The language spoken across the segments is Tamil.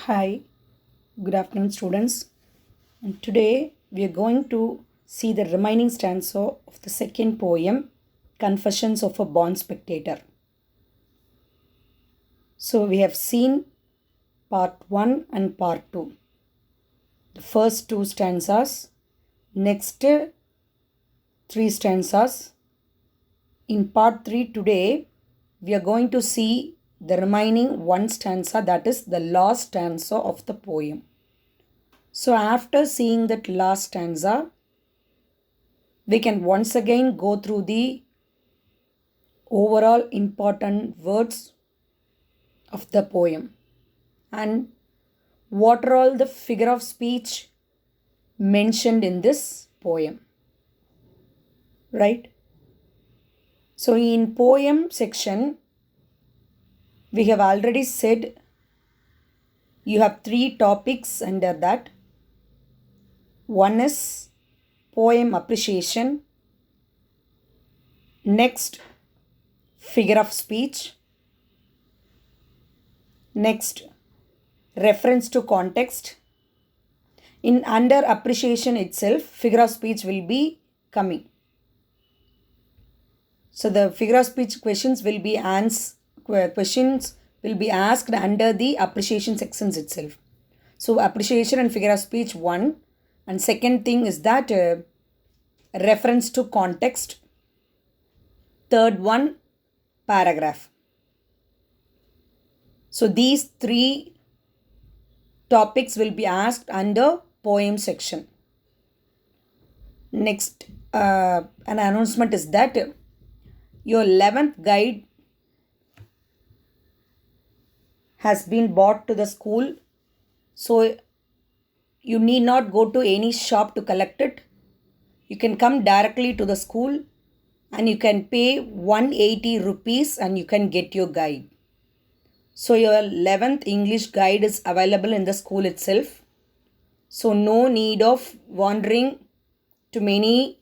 Hi, good afternoon, students. And today we are going to see the remaining stanza of the second poem, Confessions of a Born Spectator. So we have seen part 1 and part 2. The first two stanzas, next three stanzas. In part 3 today, we are going to see the remaining one stanza, that is the last stanza of the poem. So after seeing that last stanza, we can once again go through the overall important words of the poem and what are all the figure of speech mentioned in this poem. Right? So in poem section, we have already said you have three topics under that. One is poem appreciation, next figure of speech, next reference to context. In under appreciation itself, figure of speech will be coming. So the figure of speech questions will be asked under the appreciation sections itself. So appreciation and figure of speech one, and second thing is that reference to context. Third one, paragraph. So these three topics will be asked under poem section. Next, an announcement is that your 11th guide has been bought to the school. So you need not go to any shop to collect it. You can come directly to the school and you can pay 180 rupees and you can get your guide. So your 11th English guide is available in the school itself. So no need of wandering to many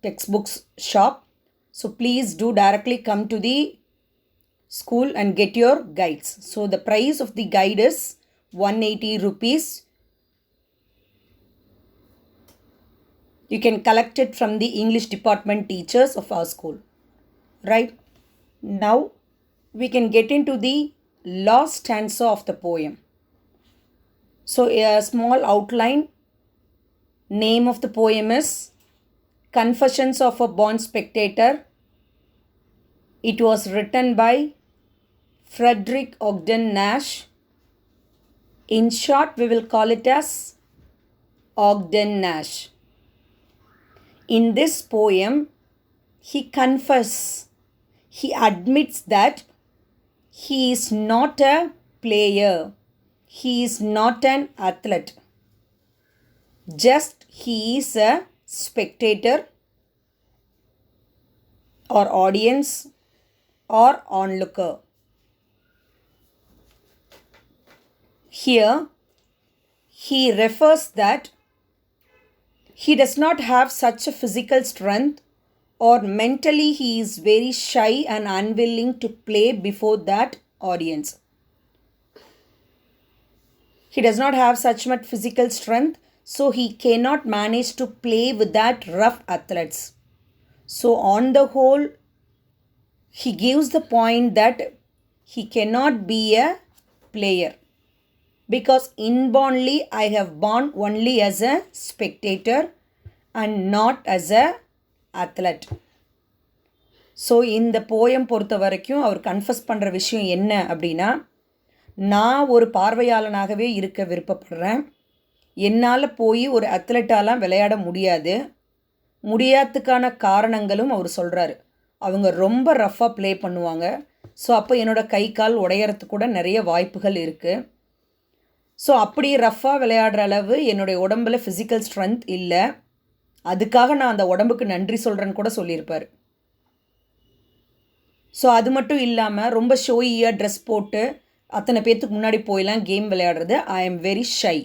textbooks shop. So please do directly come to the school and get your guides. So the price of the guide is 180 rupees. You can collect it from the English department teachers of our school. Right? Now we can get into the last stanza of the poem. So a small outline. Name of the poem is Confessions of a Born Spectator. It was written by Frederick Ogden Nash. In short, we will call it as Ogden Nash. In this poem, he confesses, he admits that he is not a player, he is not an athlete. Just he is a spectator or audience or onlooker. Here, he refers that he does not have such a physical strength or mentally he is very shy and unwilling to play before that audience. He does not have such much physical strength, so he cannot manage to play with that rough athletes. So on the whole, he gives the point that he cannot be a player because inbornly I have born only as a spectator and not as a athlete. So இந்த போயம் பொறுத்த வரைக்கும் அவர் கன்ஃபஸ் பண்ணுற விஷயம் என்ன அப்படின்னா, நான் ஒரு பார்வையாளனாகவே இருக்க விருப்பப்படுறேன். என்னால் போய் ஒரு அத்லெட்டாலாம் விளையாட முடியாது. முடியாததுக்கான காரணங்களும் அவர் சொல்கிறாரு. அவங்க ரொம்ப ரஃப்பாக ப்ளே பண்ணுவாங்க. ஸோ அப்போ என்னோடய கை கால் உடையறதுக்கு கூட நிறைய வாய்ப்புகள் இருக்குது. ஸோ அப்படி ரஃப்பாக விளையாடுற அளவு என்னுடைய உடம்பில் ஃபிசிக்கல் ஸ்ட்ரென்த் இல்லை. அதுக்காக நான் அந்த உடம்புக்கு நன்றி சொல்கிறேன்னு கூட சொல்லியிருப்பார். ஸோ அது மட்டும் இல்லாமல் ரொம்ப ஷோயியாக ட்ரெஸ் போட்டு அத்தனை பேர்த்துக்கு முன்னாடி போயெல்லாம் கேம் விளையாடுறது I am very shy.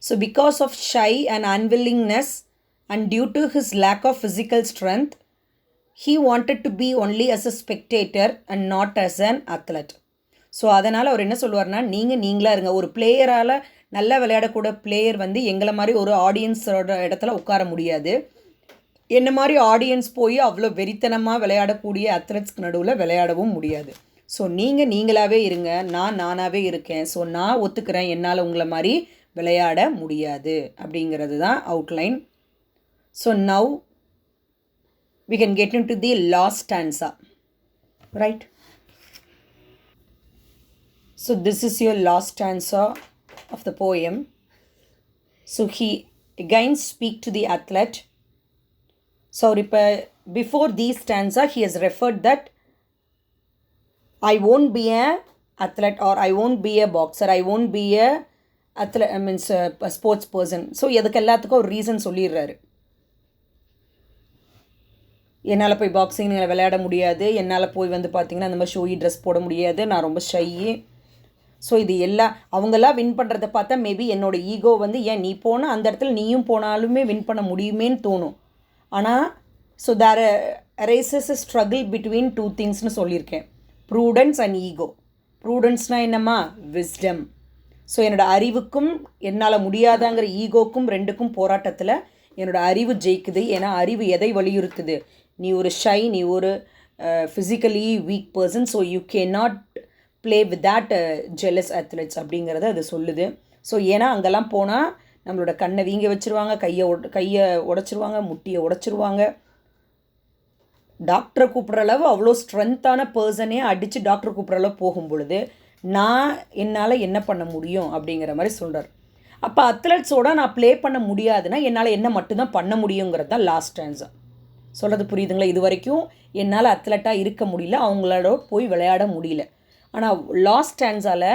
So because of shy and unwillingness and due to his lack of physical strength he wanted to be only as a spectator and not as an athlete. So அதனால் அவர் என்ன சொல்லுவார்னா, நீங்களாக இருங்க. ஒரு பிளேயரால் நல்லா விளையாடக்கூட பிளேயர் வந்து எங்களை மாதிரி ஒரு ஆடியன்ஸோட இடத்துல உட்கார முடியாது. என்ன மாதிரி ஆடியன்ஸ் போய் அவ்வளோ வெறித்தனமாக விளையாடக்கூடிய அத்லெட்ஸ்க்கு நடுவில் விளையாடவும் முடியாது. ஸோ நீங்களாகவே இருங்க, நானாகவே இருக்கேன். ஸோ நான் ஒத்துக்கிறேன், என்னால் உங்களை மாதிரி விளையாட முடியாது அப்படிங்கிறது தான் outline. So now we can get into the last stanza, right? So this is your last stanza of the poem. So he again speak to the athlete. So before these stanza he has referred that I won't be a athlete or I won't be a boxer, I won't be a athlete, means a sports person. So எதுக்கு எல்லாத்துக்கும் ஒரு ரீசன் சொல்லிடுறாரு. என்னால் போய் பாக்ஸிங் விளையாட முடியாது, என்னால் போய் வந்து பார்த்திங்கன்னா அந்த மாதிரி ஷோயி ட்ரெஸ் போட முடியாது, நான் ரொம்ப ஷையி. ஸோ இது அவங்கெல்லாம் வின் பண்ணுறத பார்த்தா மேபி என்னோடய ஈகோ வந்து ஏன் நீ போனால் அந்த இடத்துல நீயும் போனாலுமே வின் பண்ண முடியுமேன்னு தோணும். ஆனால் so there arises a struggle between two திங்ஸ்னு சொல்லியிருக்கேன், ப்ரூடன்ஸ் அண்ட் ஈகோ. ப்ரூடன்ஸ்னால் என்னம்மா, விஸ்டம். ஸோ என்னோடய அறிவுக்கும் என்னால் முடியாதாங்கிற ஈகோக்கும் ரெண்டுக்கும் போராட்டத்தில் என்னோடய அறிவு ஜெயிக்குது. ஏன்னா அறிவு எதை வலியுறுத்துது, நீ ஒரு ஷை, நீ ஒரு physically week person, so you can not play with that jealous athletes அப்படிங்கிறத அது சொல்லுது. ஸோ ஏன்னா அங்கெல்லாம் போனால் நம்மளோட கண்ணை வீங்க வச்சுருவாங்க, கையை உடச்சிருவாங்க, முட்டியை உடச்சிருவாங்க. டாக்டரை கூப்பிட்ற அளவு அவ்வளோ ஸ்ட்ரென்த்தான பர்சனே அடித்து டாக்டரை கூப்பிட்ற அளவு போகும் பொழுது என்னால் என்ன பண்ண முடியும் அப்படிங்கிற மாதிரி சொல்கிறார். அப்போ அத்லெட்ஸோட நான் ப்ளே பண்ண முடியாதுன்னா என்னால் என்ன மட்டும்தான் பண்ண முடியுங்கிறது தான் லாஸ்ட் ஸ்டான்ஸா. சொல்கிறது புரியுதுங்களா? இது வரைக்கும் என்னால் அத்லெட்டாக இருக்க முடியல, அவங்களோட போய் விளையாட முடியல. ஆனால் லாஸ்ட் ஸ்டான்ஸால்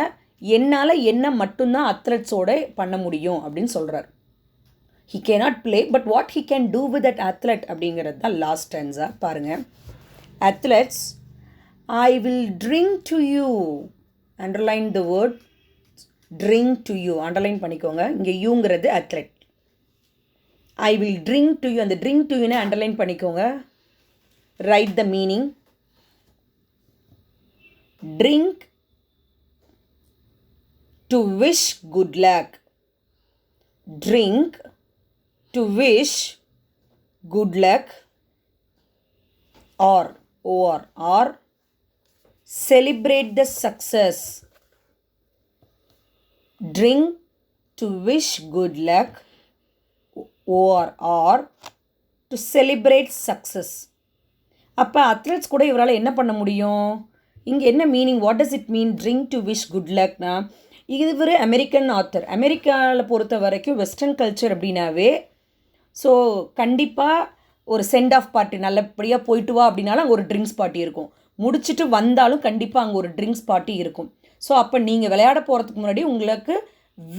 என்னால் என்ன மட்டும்தான் அத்லெட்ஸோட பண்ண முடியும் அப்படின்னு சொல்கிறார். he cannot play but what he can do with that athlete அப்படிங்கிறது தான் லாஸ்ட் ஸ்டான்ஸா. பாருங்கள், athletes, I will drink to you, underline the word drink to you, underline பண்ணிக்கோங்க. இங்கே யூங்கிறது athlete. I will drink to you, அந்த ட்ரிங்க் டு யூன்னு அண்டர்லைன் பண்ணிக்கோங்க. Write the meaning. Drink to wish good luck. Drink to wish good luck or celebrate the success. Drink to wish good luck or to celebrate success. அப்போ அத்லெட்ஸ் கூட இவரால் என்ன பண்ண முடியும்? இங்கே என்ன meaning, what does it mean drink to wish good லக்னா? இவர் அமெரிக்கன் ஆத்தர். அமெரிக்காவில் பொறுத்த வரைக்கும் வெஸ்டர்ன் கல்ச்சர் அப்படின்னாவே ஸோ கண்டிப்பாக ஒரு சென்ட் ஆஃப் பார்ட்டி நல்லபடியாக போயிட்டு வா அப்படின்னாலும் அங்கே ஒரு ட்ரிங்க்ஸ் பார்ட்டி இருக்கும். முடிச்சுட்டு வந்தாலும் கண்டிப்பாக அங்கே ஒரு ட்ரிங்க்ஸ் பார்ட்டி இருக்கும். ஸோ அப்போ நீங்கள் விளையாட போகிறதுக்கு முன்னாடி உங்களுக்கு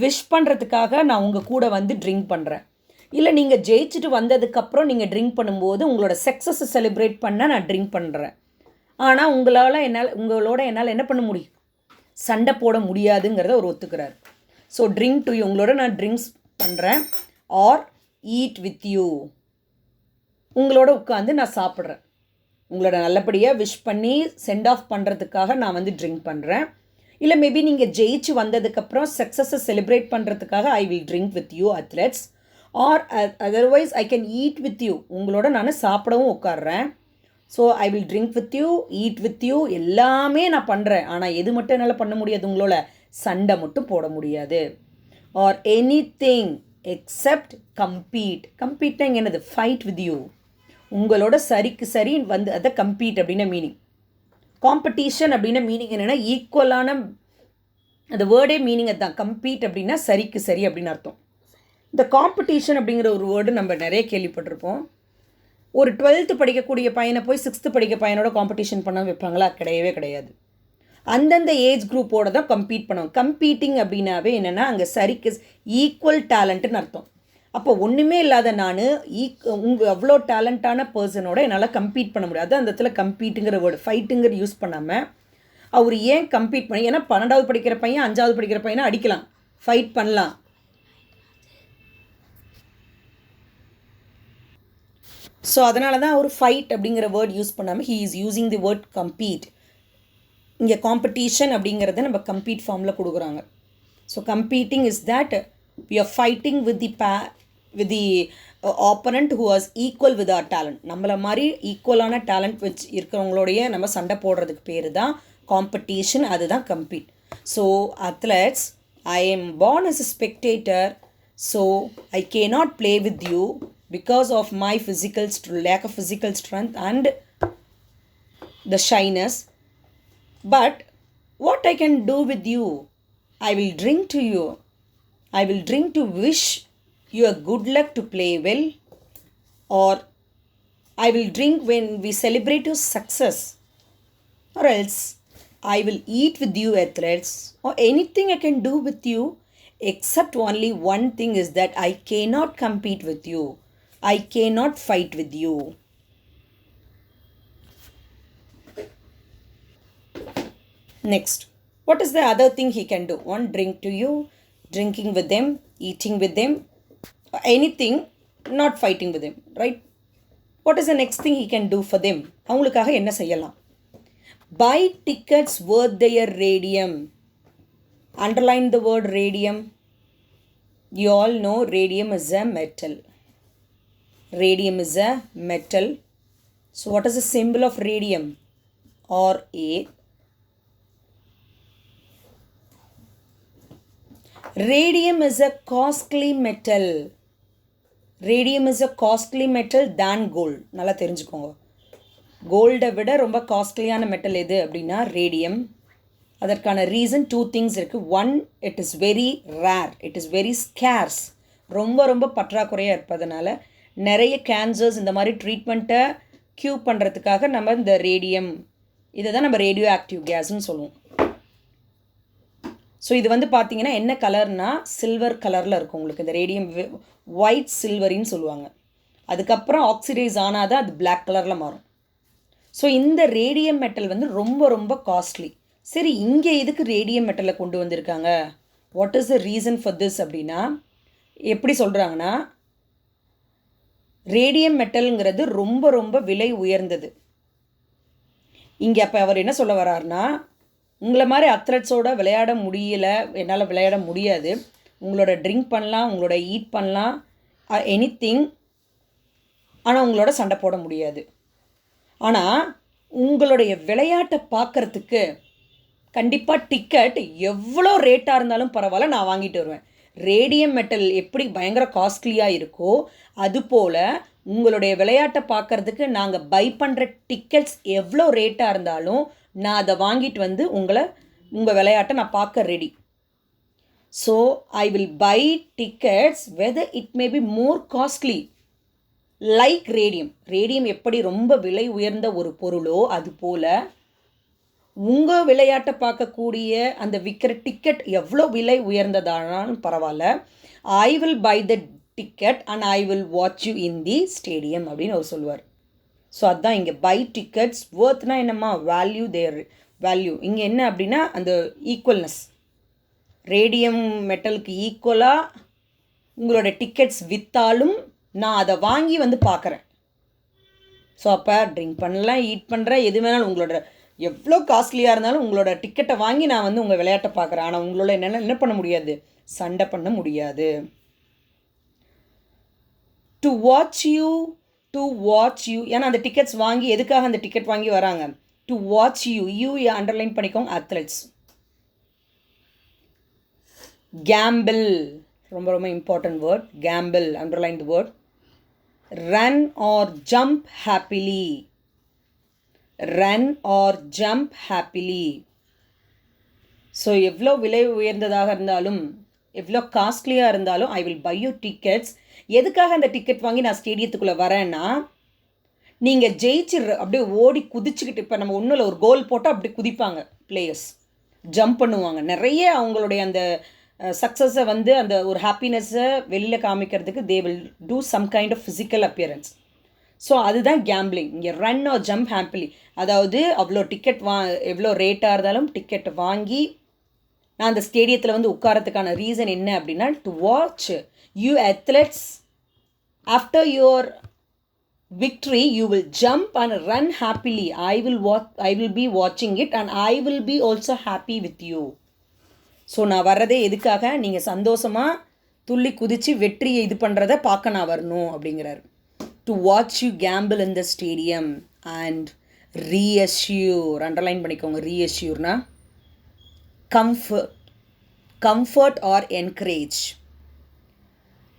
விஷ் பண்ணுறதுக்காக நான் உங்கள் கூட வந்து ட்ரிங்க் பண்ணுறேன். இல்லை நீங்கள் ஜெயிச்சுட்டு வந்ததுக்கப்புறம் நீங்கள் ட்ரிங்க் பண்ணும்போது உங்களோட சக்ஸஸை செலிப்ரேட் பண்ண நான் ட்ரிங்க் பண்ணுறேன். ஆனால் உங்களோட என்னால் என்ன பண்ண முடியும், சண்டை போட முடியாதுங்கிறத அவர் ஒத்துக்கிறார். ஸோ ட்ரிங்க் டு யூ, உங்களோட நான் ட்ரிங்க்ஸ் பண்ணுறேன். ஆர் ஈட் வித் யூ, உங்களோட உட்காந்து நான் சாப்பிட்றேன். உங்களோட நல்லபடியாக விஷ் பண்ணி சென்ட் ஆஃப் பண்ணுறதுக்காக நான் வந்து ட்ரிங்க் பண்ணுறேன். இல்லை மேபி நீங்கள் ஜெயிச்சு வந்ததுக்கப்புறம் சக்ஸஸை செலிப்ரேட் பண்ணுறதுக்காக I will drink with you athletes. Or otherwise I can eat with you, உங்களோட நான் சாப்பிடவும் உட்காடுறேன். So I will drink with you, eat with you, எல்லாமே நான் பண்ணுறேன். ஆனால் எது மட்டும் என்னால் பண்ண முடியாது, உங்களோட சண்டை மட்டும் போட முடியாது. ஆர் எனி திங் எக்ஸப்ட் கம்பீட்னா என்னது, ஃபைட் வித் யூ, உங்களோட சரிக்கு சரி வந்து அதை கம்பீட் அப்படின்னா மீனிங். காம்படிஷன் அப்படின்னா மீனிங் என்னென்னா ஈக்குவலான, அந்த வேர்டே மீனிங் அதுதான். கம்பீட் அப்படின்னா சரிக்கு சரி அப்படின்னு அர்த்தம். இந்த காம்படிஷன் அப்படிங்கிற ஒரு வேர்டு நம்ம நிறைய கேள்விப்பட்டிருப்போம். ஒரு 12th படிக்கக்கூடிய பையனை போய் 6th படிக்க பையனோட காம்படிஷன் பண்ண வைப்பாங்களா? கிடையவே கிடையாது. அந்தந்த ஏஜ் குரூப்போட தான் கம்பீட் பண்ணுவோம். கம்பீட்டிங் அப்படின்னாவே என்னென்னா அங்கே சரிக்கு ஈக்குவல் டேலண்ட்டுன்னு அர்த்தம். அப்போ ஒன்றுமே இல்லாத நான் அவ்வளோ டேலண்ட்டான பர்சனோட என்னால் கம்பீட் பண்ண முடியாது. அந்த இடத்துல கம்பீட்டுங்கிற வேர்டு, ஃபைட்டுங்கிற யூஸ் பண்ணாமல் அவர் ஏன் கம்பீட் பண்ணி, ஏன்னா 12வது படிக்கிற பையன் 5வது படிக்கிற பையனை அடிக்கலாம், ஃபைட் பண்ணலாம். ஸோ அதனால தான் அவர் ஃபைட் அப்படிங்கிற வேர்ட் யூஸ் பண்ணாமல் he is using the word compete. இங்கே காம்படிஷன் அப்படிங்கிறத நம்ம கம்பீட் ஃபார்மில் கொடுக்குறாங்க. So competing is that we are fighting with the opponent who was equal with our talent. நம்மளை மாதிரி ஈக்குவலான டேலண்ட் வச்சு இருக்கிறவங்களோடைய நம்ம சண்டை போடுறதுக்கு பேர் தான் காம்படிஷன், அதுதான் compete. So athletes, I am born as a spectator, so I cannot play with you because of my lack of physical strength and the shyness. But what I can do with you, I will drink to you. I will drink to wish you a good luck to play well, or I will drink when we celebrate your success, or else I will eat with you, athletes, or anything I can do with you, except only one thing is that I cannot compete with you. I cannot fight with you. Next, what is the other thing he can do? One, drink to you, drinking with them, eating with them, anything, not fighting with them, right? What is the next thing he can do for them? அவங்களுக்காக என்ன செய்யலாம்? Buy tickets worth their radium. Underline the word radium. You all know radium is a metal. Radium is a metal. So what is the symbol of radium? Or A. Radium is a costly metal. Radium is a costly metal than gold. நல்லா தெரிஞ்சுக்கோங்க. கோல்டை விட ரொம்ப காஸ்ட்லியான மெட்டல் எது அப்படின்னா ரேடியம். அதற்கான ரீசன் 2 திங்ஸ் இருக்குது. One, it is very rare, it is very scares. ரொம்ப ரொம்ப பற்றாக்குறையாக இருப்பதனால நிறைய கேன்சர்ஸ் இந்த மாதிரி ட்ரீட்மெண்ட்டை க்யூர் பண்ணுறதுக்காக நம்ம இந்த ரேடியம், இதை தான் நம்ம ரேடியோ ஆக்டிவ் கேஸ்ன்னு சொல்லுவோம். ஸோ இது வந்து பார்த்தீங்கன்னா என்ன கலர்னா சில்வர் கலரில் இருக்கும் உங்களுக்கு. இந்த ரேடியம் ஒயிட் சில்வரின்னு சொல்லுவாங்க. அதுக்கப்புறம் ஆக்சிடைஸ் ஆனால் தான் அது பிளாக் கலரில் மாறும். ஸோ இந்த ரேடியம் மெட்டல் வந்து ரொம்ப ரொம்ப காஸ்ட்லி. சரி, இங்கே எதுக்கு ரேடியம் மெட்டலை கொண்டு வந்திருக்காங்க? What is the reason for this அப்படின்னா, எப்படி சொல்கிறாங்கன்னா, ரேடியம் மெட்டலுங்கிறது ரொம்ப ரொம்ப விலை உயர்ந்தது. இங்கே அப்போ அவர் என்ன சொல்ல வர்றாருன்னா, உங்களை மாதிரி அத்லெட்ஸோட விளையாட முடியல, என்னால் விளையாட முடியாது, உங்களோட ட்ரிங்க் பண்ணலாம், உங்களோட ஈட் பண்ணலாம், எனிதிங், ஆனால் உங்களோட சண்டை போட முடியாது. ஆனால் உங்களுடைய விளையாட்டை பார்க்குறதுக்கு கண்டிப்பாக டிக்கெட் எவ்வளோ ரேட்டாக இருந்தாலும் பரவாயில்ல, நான் வாங்கிட்டு வருவேன். ரேடியம் மெட்டல் எப்படி பயங்கர காஸ்ட்லியாக இருக்கோ அதுபோல் உங்களுடைய விளையாட்டை பார்க்குறதுக்கு நாங்கள் பை பண்ணுற டிக்கெட்ஸ் எவ்வளோ ரேட்டாக இருந்தாலும் நான் அதை வாங்கிட்டு வந்து உங்கள் விளையாட்டை நான் பார்க்க ready. So I will by tickets whether it may be more costly like radium. Radium எப்படி ரொம்ப விலை உயர்ந்த ஒரு பொருளோ அதுபோல் உங்கள் விளையாட்டை பார்க்கக்கூடிய அந்த விற்கிற டிக்கெட் எவ்வளோ விலை உயர்ந்ததானாலும் பரவாயில்ல, I will buy the ticket and I will watch you in the stadium அப்படின்னு அவர் சொல்லுவார். ஸோ அதுதான் இங்கே பை டிக்கெட்ஸ். வேர்த்னா என்னம்மா? Value, their value. இங்கே என்ன அப்படின்னா அந்த ஈக்குவல்னஸ். ரேடியம் மெட்டலுக்கு ஈக்குவலாக உங்களோட டிக்கெட்ஸ் விற்றாலும் நான் அதை வாங்கி வந்து பார்க்குறேன். ஸோ அப்போ ட்ரிங்க் பண்ணலாம், ஈட் பண்ணுறேன், எது வேணாலும் உங்களோட எவ்வளோ காஸ்ட்லியாக இருந்தாலும் உங்களோட டிக்கெட்டை வாங்கி நான் வந்து உங்கள் விளையாட்டை பார்க்குறேன். ஆனால் உங்களோட என்ன பண்ண முடியாது? சண்டை பண்ண முடியாது. டு வாட்ச் யூ, ஏன்னா அந்த டிக்கெட்ஸ் வாங்கி எதுக்காக அந்த டிக்கெட் வாங்கி வராங்க? டு வாட்ச் யூ அண்டர்லைன் பண்ணிக்கோங்க, அத்லெட்ஸ். கேம்பிள், ரொம்ப ரொம்ப important word. Gamble, underline the word. Run or jump happily. Run or jump happily. So எவ்வளோ விலை உயர்ந்ததாக இருந்தாலும் எவ்வளோ காஸ்ட்லியாக இருந்தாலும் ஐ வில் பை யூ டிக்கெட்ஸ். எதுக்காக அந்த டிக்கெட் வாங்கி நான் ஸ்டேடியத்துக்குள்ளே வரேன்னா, நீங்கள் ஜெயிச்சிடுற அப்படியே ஓடி குதிச்சுக்கிட்டு, இப்போ நம்ம ஒன்றும் இல்லை, ஒரு கோல் போட்டால் அப்படி குதிப்பாங்க பிளேயர்ஸ், ஜம்ப் பண்ணுவாங்க. நிறைய அவங்களுடைய அந்த சக்ஸஸை வந்து அந்த ஒரு ஹாப்பினஸ்ஸை வெளியில் காமிக்கிறதுக்கு they will do some kind of physical appearance. So அதுதான் கேம்பிளிங். இங்கே ரன் ஆர் ஜம்ப் ஹாப்பிலி, அதாவது அவ்வளோ டிக்கெட் எவ்வளோ ரேட்டாக இருந்தாலும் டிக்கெட் வாங்கி நான் அந்த ஸ்டேடியத்தில் வந்து உட்காரத்துக்கான ரீசன் என்ன அப்படின்னா, to watch you athletes after your victory, you will jump and run happily. I will be watching it and I will be also happy with you. So நான் வர்றதே எதுக்காக, நீங்கள் சந்தோஷமாக துள்ளி குதித்து வெற்றியை இது பண்ணுறதை பார்க்க நான் வரணும் அப்படிங்கிறார். To watch you gambol in the stadium and reassure, underline பண்ணிக்கோங்க. ரீஅஷ்யூர்னா comfort or encourage.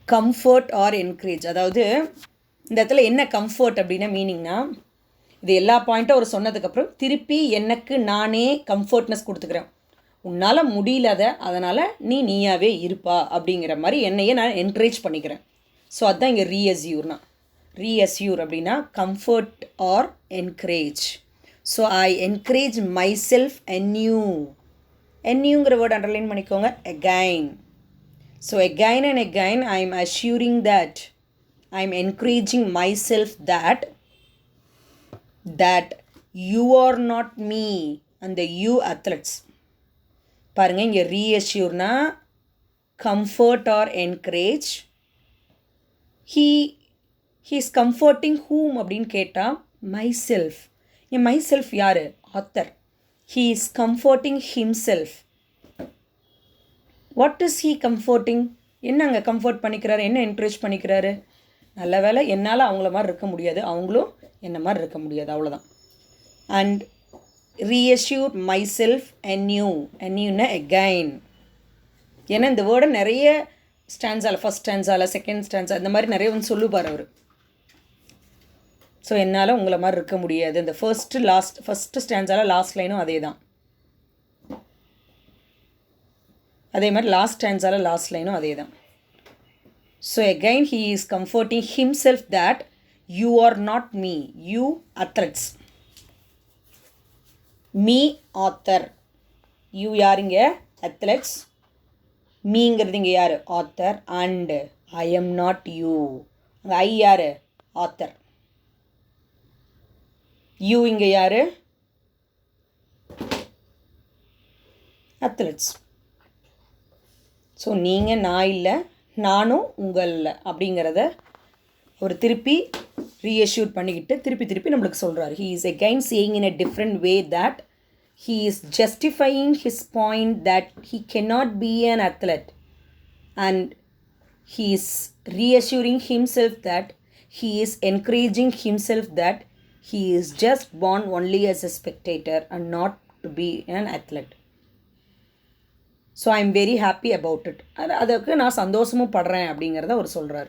Comfort or encourage, அதாவது இந்த இடத்துல என்ன கம்ஃபர்ட் அப்படின்னா மீனிங்னா, இது எல்லா பாயிண்ட்டும் அவர் சொன்னதுக்கப்புறம் திருப்பி எனக்கு நானே கம்ஃபர்ட்னஸ் கொடுத்துக்கிறேன். உன்னால் முடியலத, அதனால் நீயாவே இருப்பா அப்படிங்கிற மாதிரி என்னையே நான் என்கரேஜ் பண்ணிக்கிறேன். ஸோ அதுதான் இங்கே ரீஅஸ்யூர்னா. ரீஅஸ்யூர் அப்படின்னா comfort or encourage. So I encourage myself என்னுங்கிற வேர்டு அண்டர்லைன் பண்ணிக்கோங்க. Again. So again and again I am assuring that, I am encouraging myself that you are not me and the you athletes. பாருங்க, இங்கே reassureனா comfort or encourage. He is comforting whom அப்படின்னு கேட்டால் myself. myself யார்? author. He is comforting himself. What is he comforting? என்னங்க கம்ஃபர்ட் பண்ணிக்கிறாரு, என்ன என்கரேஜ் பண்ணிக்கிறாரு? நல்ல வேலை, என்னால் அவங்கள மாதிரி இருக்க முடியாது, அவங்களும் என்ன மாதிரி இருக்க முடியாது, அவ்வளோதான். அண்ட் ரீஅஷ்யூர் மை செல்ஃப் என்னுன்னா அகைன். ஏன்னா இந்த வேர்டை நிறைய ஸ்டான்ஸால், ஃபஸ்ட் ஸ்டான்ஸால், செகண்ட் ஸ்டான்ஸா, இந்த மாதிரி நிறைய வந்து சொல்லுப்பார் அவர். ஸோ என்னால் உங்களை மாதிரி இருக்க முடியாது. இந்த ஃபஸ்ட்டு ஸ்டான்ஸால் லாஸ்ட் லைனும் அதே தான். அதே மாதிரி லாஸ்ட் ஸ்டான்ஸால் லாஸ்ட் லைனும் அதே தான். So again he is comforting himself that you are not me, you athletes. Me author. You யாருங்க? athletes. மீங்கிறது இங்கே யார்? author. And I am not you. அங்கே I யார்? author. You இங்கே யார்? athletes. ஸோ நீங்கள் நான் இல்லை, நானும் உங்களில் அப்படிங்கிறத ஒரு திருப்பி ரீஅஷ்யூர் பண்ணிக்கிட்டு திருப்பி நம்மளுக்கு சொல்கிறார். He is again saying in a different way that he is justifying his point that he cannot be an athlete and he is reassuring himself that he is encouraging himself that he is just born only as a spectator and not to be an athlete. So I am very happy about it. அதுக்கு நான் சந்தோஷமும் படுறேன் அப்படிங்கிறத அவர் சொல்கிறார்.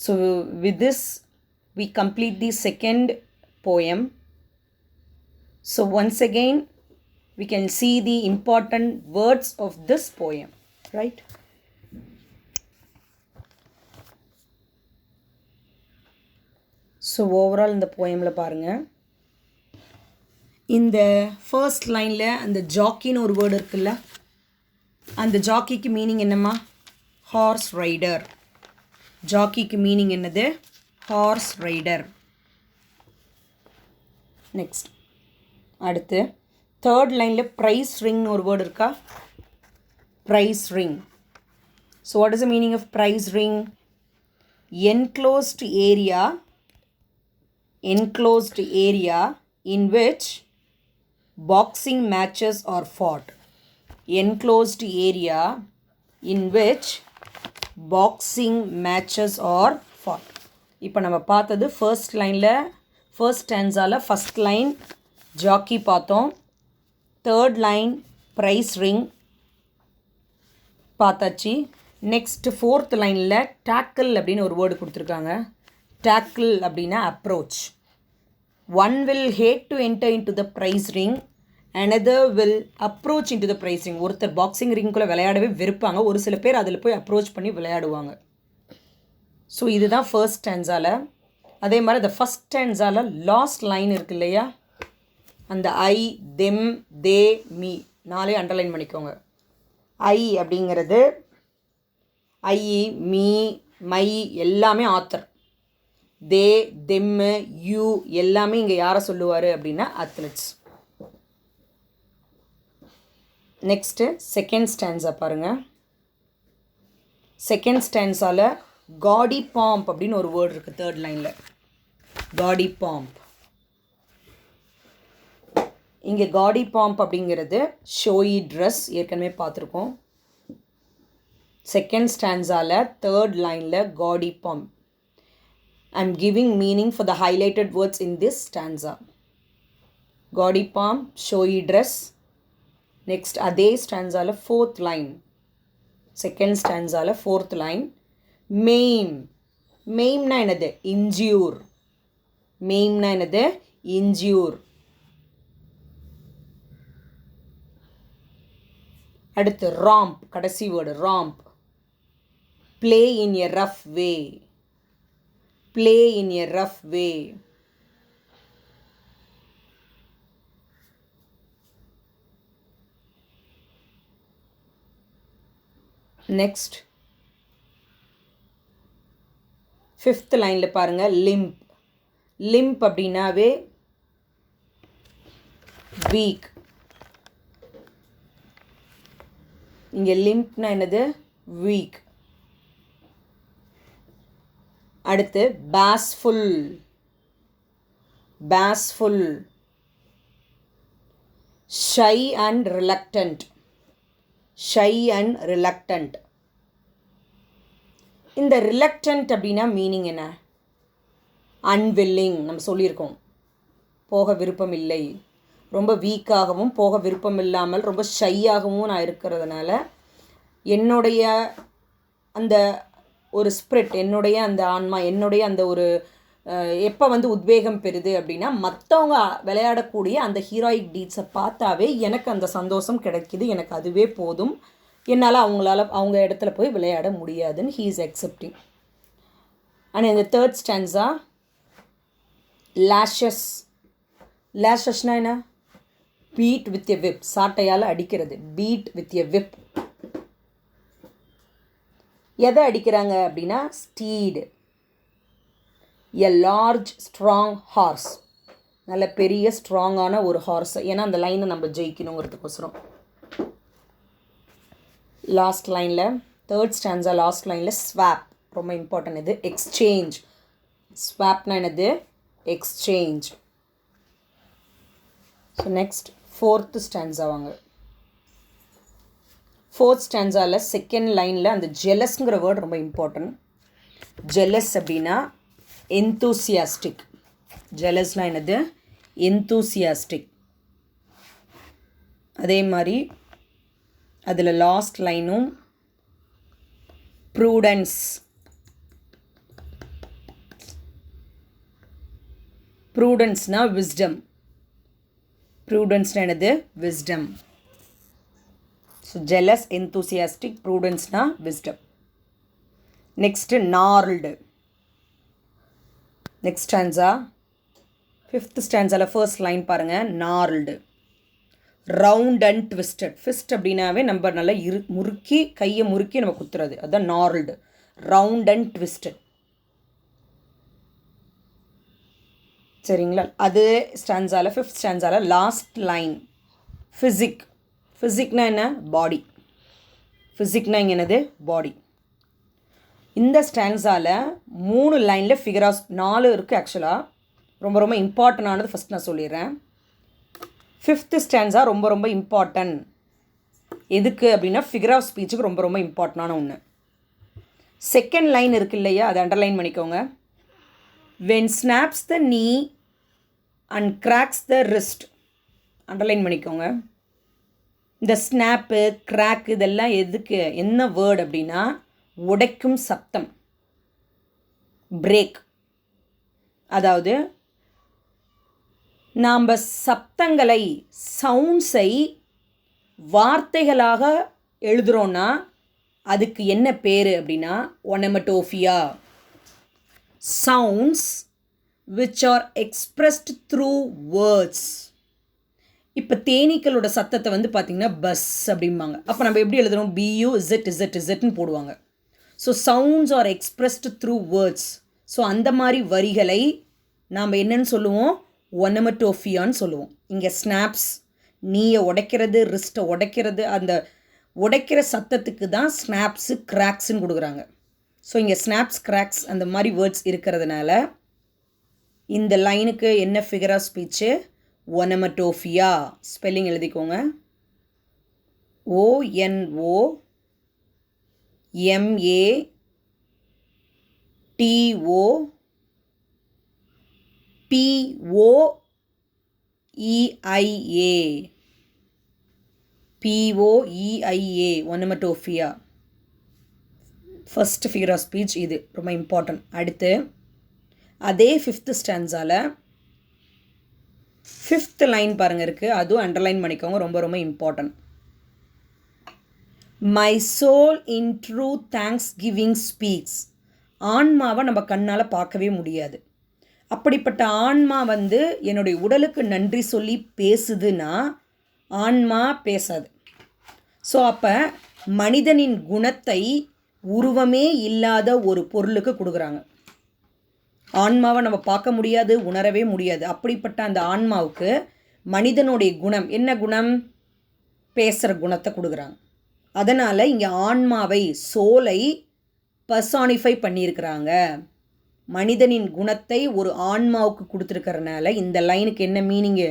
So with this we complete the second poem. So once again we can see the important words of this poem, right? So overall இந்த போயமில் பாருங்கள், இந்த ஃபர்ஸ்ட் லைனில் அந்த ஜாக்கின்னு ஒரு வேர்டு இருக்குல்ல, அந்த ஜாக்கிக்கு மீனிங் என்னம்மா? Horse rider. ஜாக்கிக்கு மீனிங் என்னது? Horse rider. நெக்ஸ்ட் அடுத்து தேர்ட் லைனில் ப்ரைஸ் ரிங்னு ஒரு வேர்டு இருக்கா? Prize ring. So what is the meaning of prize ring? Enclosed area in which boxing matches are fought. Enclosed area in which boxing matches are fought. இப்போ நம்ம பார்த்தது ஃபர்ஸ்ட் லைனில், ஃபர்ஸ்ட் ஸ்டான்ஸால் ஃபஸ்ட் லைன் ஜாக்கி பார்த்தோம், தேர்ட் லைன் ப்ரைஸ் ரிங் பார்த்தாச்சு. நெக்ஸ்ட் ஃபோர்த் லைனில் டேக்கிள் அப்படின்னு ஒரு வேர்டு கொடுத்துருக்காங்க. டேக்கிள் அப்படின்னா approach. One will hate to enter into the prize ring, another will approach into the prize ring. ஒருத்தர் பாக்ஸிங் ரிங்குள்ளே விளையாடவே வெறுப்பாங்க, ஒரு சில பேர் அதில் போய் அப்ரோச் பண்ணி விளையாடுவாங்க. ஸோ இதுதான் ஃபர்ஸ்ட் ஸ்டான்ஸால். அதே மாதிரி அந்த ஃபஸ்ட் ஸ்டான்ஸால் லாஸ்ட் லைன் இருக்கு இல்லையா, அந்த ஐ, தெம், தே, மீ நாளே அண்டர்லைன் பண்ணிக்கோங்க. ஐ அப்படிங்கிறது ஐ, மீ, மை எல்லாமே ஆத்தர். தே, தெம்மு, யூ எல்லாமே இங்கே யாரை சொல்லுவார் அப்படின்னா அத்லெட்ஸ். நெக்ஸ்ட்டு செகண்ட் ஸ்டான்ஸா பாருங்கள். செகண்ட் ஸ்டான்ஸால் காடி பாம்ப் அப்படின்னு ஒரு வேர்டு இருக்குது தேர்ட் லைனில். Gaudy bomb. இங்கே காடி பாம்ப் அப்படிங்கிறது ஷோயி ட்ரெஸ், ஏற்கனவே பார்த்துருக்கோம். செகண்ட் ஸ்டான்ஸாவில் தேர்ட் லைனில் gaudy pomp. I am giving meaning for the highlighted words in this stanza. Gaudy pomp, showy dress. Next அதே ஸ்டான்ஸாவில் ஃபோர்த் லைன், செகண்ட் ஸ்டான்ஸாவில் ஃபோர்த் லைன், மெய்ம். மெய்ம்னா என்னது? இன்ஜூர். மெய்ம்னா என்னது? இன்ஜூர். அடுத்து ராம்ப், கடைசி word romp. Play in a rough way. Play in a rough way. Next fifth லைனில் பாருங்கள், லிம்ப். லிம்ப் அப்படின்னாவே வீக். இங்கே லிம்ப்னா என்னது? வீக். அடுத்து bashful. Bashful. Shy and reluctant. Shy and reluctant. இந்த ரிலக்டன்ட் அப்படின்னா மீனிங் என்ன? அன்வில்லிங். நம்ம சொல்லியிருக்கோம், போக விருப்பம் இல்லை. ரொம்ப வீக்காகவும் போக விருப்பம் இல்லாமல் ரொம்ப ஷையாகவும் நான் இருக்கிறதுனால என்னுடைய அந்த ஒரு ஸ்பிரிட், என்னுடைய அந்த ஆன்மா, என்னுடைய அந்த ஒரு எப்போ வந்து உத்வேகம் பெறுது அப்படின்னா மற்றவங்க விளையாடக்கூடிய அந்த ஹீரோயிக் டீட்ஸை பார்த்தாவே எனக்கு அந்த சந்தோஷம் கிடைக்கிது. எனக்கு அதுவே போதும். என்னால் அவங்க இடத்துல போய் விளையாட முடியாதுன்னு ஹீ இஸ் அக்செப்டிங். அண்ட் இந்த தேர்ட் ஸ்டான்ஸா லேஷஸ். லேஷஸ்னால் என்ன? Beat with a whip. சாட்டையால் அடிக்கிறது. Beat with a whip. எதை அடிக்கிறாங்க அப்படின்னா steed. A large strong horse. நல்ல பெரிய ஸ்ட்ராங்கான ஒரு ஹார்ஸ். ஏன்னா அந்த லைனை நம்ம ஜெயிக்கணுங்கிறதுக்கோசரம். லாஸ்ட் லைனில் தேர்ட் ஸ்டான்ஸா லாஸ்ட் லைனில் ஸ்வாப். ரொம்ப இம்பார்ட்டன்ட் இது. எக்ஸ்சேஞ்ச். ஸ்வாப்னா என்னது? Exchange. So next fourth stanza வாங்க. ஃபோர்த் ஸ்டான்ஸாவில் செகண்ட் லைனில் அந்த ஜெலஸ்ங்கிற வேர்ட் ரொம்ப இம்பார்ட்டன்ட். ஜெலஸ் அப்படின்னா என்தூசியாஸ்டிக். ஜெலஸ்னால் என்னது? என்தூசியாஸ்டிக். அதே மாதிரி அதில் லாஸ்ட் லைனும் ப்ரூடன்ஸ். ப்ரூடன்ஸ்னால் விஸ்டம். ப்ரூடன்ஸ்னால் என்னது? விஸ்டம். ஸோ ஜெலஸ், என்தூசியாஸ்டிக், ப்ரூடன்ஸ்னால் wisdom. Next gnarled. Next stanza fifth ஸ்டான்ஸாவில் ஃபர்ஸ்ட் லைன் பாருங்கள், gnarled. Round and twisted. Fist அப்படின்னாவே நம்ம நல்லா முறுக்கி கையை முறுக்கி நம்ம குத்துறது, அதுதான் நார்ல்டு. Round and twisted. சரிங்களா? அது ஸ்டான்ஸாவில் ஃபிஃப்த் ஸ்டான்ஸாவில் லாஸ்ட் லைன் ஃபிசிக். ஃபிசிக்னா என்ன? பாடி. ஃபிசிக்னா இங்கே என்னது? பாடி. இந்த ஸ்டான்ஸாவில் 3 லைனில் ஃபிகர் ஆஃப் 4 இருக்குது. ஆக்சுவலாக ரொம்ப ரொம்ப இம்பார்ட்டண்டானது ஃபஸ்ட் நான் சொல்லிடுறேன். ஃபிஃப்த்து ஸ்டான்ஸா ரொம்ப ரொம்ப இம்பார்ட்டன்ட். எதுக்கு அப்படின்னா ஃபிகர் ஆஃப் ஸ்பீச்சுக்கு ரொம்ப ரொம்ப இம்பார்ட்டண்டான ஒன்று. செகண்ட் லைன் இருக்குது இல்லையா, அதை அண்டர்லைன் பண்ணிக்கோங்க. when snaps the knee and cracks the wrist. Underline பண்ணிக்கோங்க. இந்த ஸ்னாப்பு, கிராக் இதெல்லாம் எதுக்கு, என்ன வேர்டு அப்படின்னா உடைக்கும் சத்தம், பிரேக். அதாவது நாம் சப்தங்களை, சவுண்ட்ஸை வார்த்தைகளாக எழுதுகிறோன்னா அதுக்கு என்ன பேர் அப்படின்னா onomatopoeia. Sounds which are expressed through words. இப்போ தேனீக்களோட சத்தத்தை வந்து பார்த்திங்கன்னா பஸ் அப்படிம்பாங்க. அப்போ நம்ம எப்படி எழுதுகிறோம்? BU ZZZன்னு போடுவாங்க. So sounds are expressed through words. So அந்த மாதிரி வரிகளை நாம் என்னன்னு சொல்லுவோம்? ஒனமட்டோஃபியான்னு சொல்லுவோம். இங்கே ஸ்னாப்ஸ், நீயை உடைக்கிறது, ரிஸ்ட்டை உடைக்கிறது, அந்த உடைக்கிற சத்தத்துக்கு தான் ஸ்னாப்ஸு, கிராக்ஸுன்னு கொடுக்குறாங்க. ஸோ இங்கே ஸ்னாப்ஸ், கிராக்ஸ் அந்த மாதிரி வேர்ட்ஸ் இருக்கிறதுனால இந்த லைனுக்கு என்ன figure of speech? Onomatopoeia. Spelling எழுதிக்கோங்க. ONOMATOPOEIA. POEIA. Onomatopoeia. First figure of speech இது ரொம்ப இம்பார்ட்டன்ட். அடுத்து அதே 5th ஸ்டான்ஸால் 5th லைன் பாருங்கள் இருக்குது, அதுவும் அண்டர்லைன் பண்ணிக்கோங்க, ரொம்ப ரொம்ப important. My soul in true thanksgiving speaks. ஆன்மாவை நம்ம கண்ணால் பார்க்கவே முடியாது. அப்படிப்பட்ட ஆன்மா என்னுடைய உடலுக்கு நன்றி சொல்லி பேசுதுன்னா ஆன்மா பேசாது. ஸோ அப்போ மனிதனின் குணத்தை உருவமே இல்லாத ஒரு பொருளுக்கு கொடுக்குறாங்க. ஆன்மாவை நம்ம பார்க்க முடியாது, உணரவே முடியாது. அப்படிப்பட்ட அந்த ஆன்மாவுக்கு மனிதனுடைய குணம் என்ன குணம்? பேசுகிற குணத்தை கொடுக்குறாங்க. அதனால் இங்கே ஆன்மாவை, சோலை பர்சானிஃபை பண்ணியிருக்கிறாங்க. மனிதனின் குணத்தை ஒரு ஆன்மாவுக்கு கொடுத்துருக்கறனால இந்த லைனுக்கு என்ன மீனிங்கு,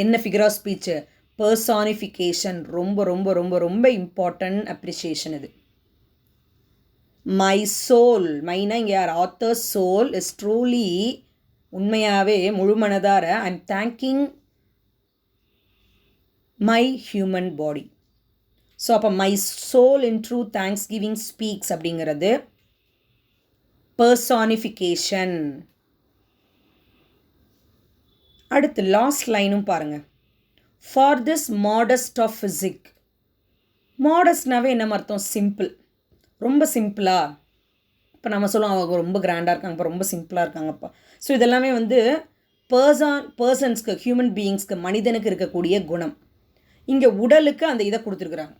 என்ன ஃபிகர் ஆஃப் ஸ்பீச்சு? பர்சானிஃபிகேஷன். ரொம்ப ரொம்ப ரொம்ப ரொம்ப இம்பார்ட்டன்ட் அப்ரிஷியேஷன் இது. மை சோல், மைனா இங்கே யார்? ஆத்தர் சோல் இஸ் ட்ரூலி, உண்மையாகவே முழுமனதார I am thanking my human body. So அப்போ my soul in true thanksgiving speaks அப்படிங்கிறது பர்சானிஃபிகேஷன். அடுத்து லாஸ்ட் லைனும் பாருங்கள். For this modest of physique. மாடஸ்ட்னாவே என்ன அர்த்தம்? சிம்பிள். ரொம்ப சிம்பிளாக. இப்போ நம்ம சொல்லுவோம் அவங்க ரொம்ப கிராண்டாக இருக்காங்க, இப்போ ரொம்ப சிம்பிளாக இருக்காங்கப்பா. ஸோ இதெல்லாமே பர்சன்ஸ்க்கு, ஹியூமன் பீயிங்ஸ்க்கு, மனிதனுக்கு இருக்கக்கூடிய குணம். இங்கே உடலுக்கு அந்த இதை கொடுத்துருக்குறாங்க.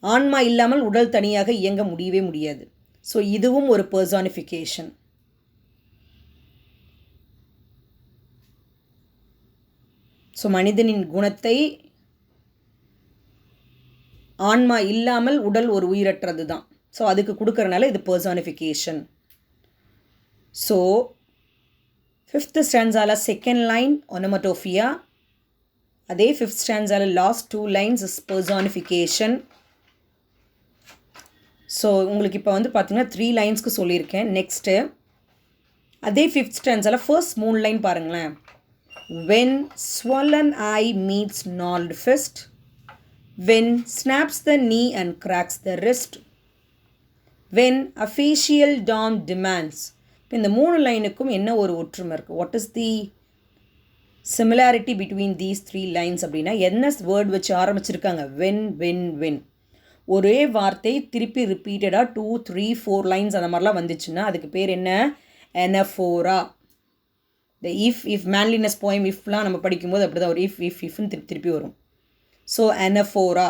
ஆன்மா இல்லாமல் உடல் தனியாக இயங்க முடியவே முடியாது. ஸோ இதுவும் ஒரு பர்சானிஃபிகேஷன். ஸோ மனிதனின் குணத்தை, ஆன்மா இல்லாமல் உடல் ஒரு உயிரற்றது தான். ஸோ அதுக்கு கொடுக்கறனால இது பர்சானிஃபிகேஷன். ஸோ 5th ஸ்டான்ஸால் 2nd லைன் ஒனமட்டோஃபியா. அதே 5th ஸ்டான்ஸால் last 2 lines is personification. So உங்களுக்கு இப்போ பார்த்தீங்கன்னா 3 லைன்ஸ்க்கு சொல்லியிருக்கேன். நெக்ஸ்ட்டு அதே 5th ஸ்டான்ஸால் ஃபர்ஸ்ட் 3 லைன் பாருங்களேன். when swollen eye meets gnawed fist, when snaps the knee and cracks the wrist, when aphaesial dawn demands. இப்போ இந்த 3 லைனுக்கும் என்ன ஒரு ஒற்றுமை இருக்குது? What is the similarity between these 3 lines அப்படின்னா என்ன வேர்ட் வச்சு ஆரம்பிச்சிருக்காங்க? வென். ஒரே வார்த்தை திருப்பி ரிப்பீட்டடாக 2, 3, 4 லைன்ஸ் அந்த மாதிரிலாம் வந்துச்சுன்னா அதுக்கு பேர் என்ன? எனஃபோரா. இந்த இஃப் மேன்லினஸ் போயம் இஃப்லாம் நம்ம படிக்கும்போது அப்படி தான் ஒரு இஃப்னு திருப்பி வரும். ஸோ எனஃபோரா.